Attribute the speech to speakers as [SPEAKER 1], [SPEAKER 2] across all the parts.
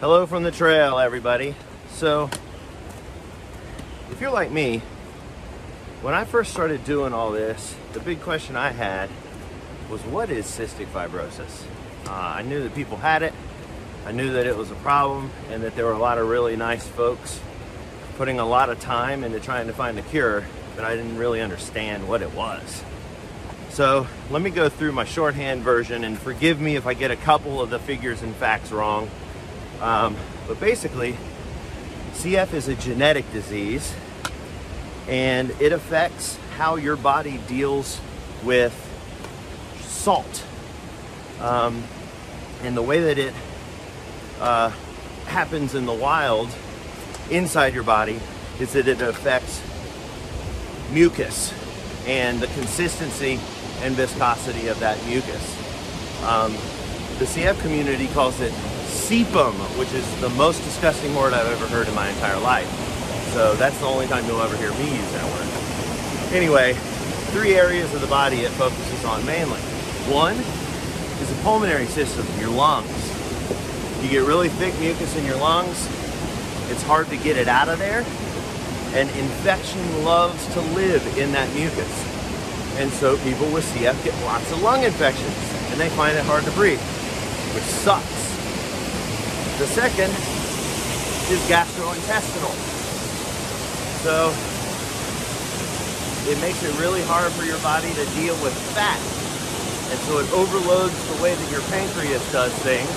[SPEAKER 1] Hello from the trail, everybody. So, if you're like me, when I first started doing all this, the big question I had was, what is cystic fibrosis? I knew that people had it, I knew that it was a problem, and that there were a lot of really nice folks putting a lot of time into trying to find a cure, but I didn't really understand what it was. So, let me go through my shorthand version, and forgive me if I get a couple of the figures and facts wrong. But basically, CF is a genetic disease, and it affects how your body deals with salt. And the way that it happens in the wild inside your body is that it affects mucus and the consistency and viscosity of that mucus. The CF community calls it sebum, which is the most disgusting word I've ever heard in my entire life. So that's the only time you'll ever hear me use that word. Anyway, 3 areas of the body it focuses on mainly. One is the pulmonary system, your lungs. You get really thick mucus in your lungs, it's hard to get it out of there, and infection loves to live in that mucus. And so people with CF get lots of lung infections, and they find it hard to breathe, which sucks. The second is gastrointestinal. So it makes it really hard for your body to deal with fat. And so it overloads the way that your pancreas does things.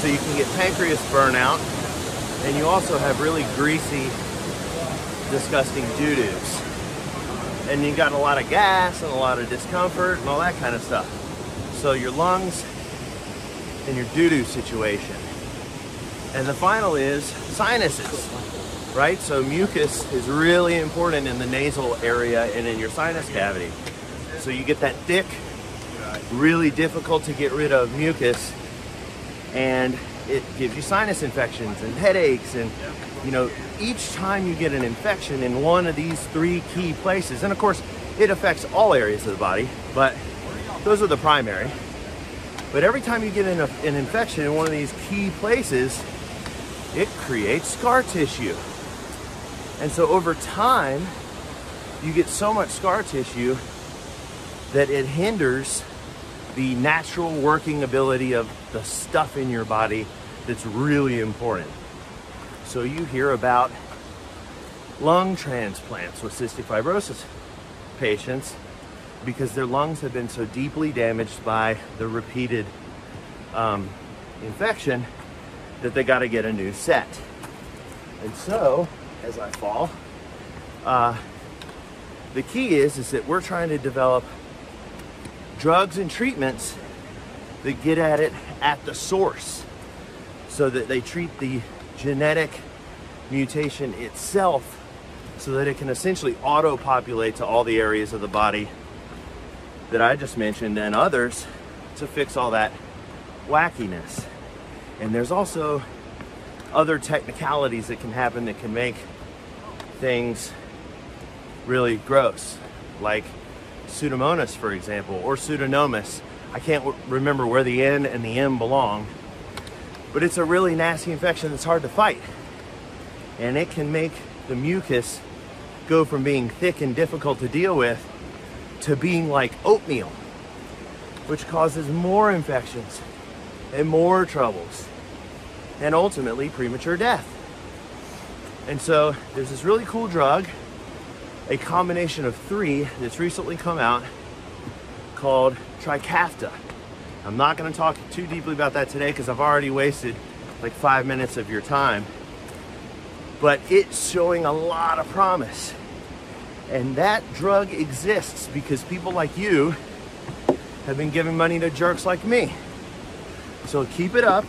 [SPEAKER 1] So you can get pancreas burnout, and you also have really greasy, disgusting doo-doos. And you got a lot of gas and a lot of discomfort and all that kind of stuff. So your lungs and your doo-doo situation. And the final is sinuses, right? So mucus is really important in the nasal area and in your sinus cavity. So you get that thick, really difficult to get rid of mucus, and it gives you sinus infections and headaches. And you know, each time you get an infection in one of these 3 key places, and of course it affects all areas of the body, but those are the primary. But every time you get an infection in one of these key places, it creates scar tissue. And so over time, you get so much scar tissue that it hinders the natural working ability of the stuff in your body that's really important. So you hear about lung transplants with cystic fibrosis patients because their lungs have been so deeply damaged by the repeated infection that they got to get a new set. And so, as I fall, the key is that we're trying to develop drugs and treatments that get at it at the source, so that they treat the genetic mutation itself, so that it can essentially auto-populate to all the areas of the body that I just mentioned and others to fix all that wackiness. And there's also other technicalities that can happen that can make things really gross, like Pseudomonas, for example, or Pseudomonas. I can't remember where the N and the M belong, but it's a really nasty infection that's hard to fight. And it can make the mucus go from being thick and difficult to deal with to being like oatmeal, which causes more infections and more troubles, and ultimately premature death. And so there's this really cool drug, a combination of 3 that's recently come out called Trikafta. I'm not going to talk too deeply about that today because I've already wasted like 5 minutes of your time, but it's showing a lot of promise. And that drug exists because people like you have been giving money to jerks like me. So keep it up.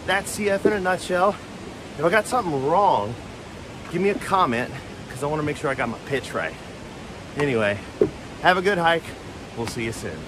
[SPEAKER 1] That's CF in a nutshell. If I got something wrong, give me a comment because I want to make sure I got my pitch right. Anyway, have a good hike. We'll see you soon.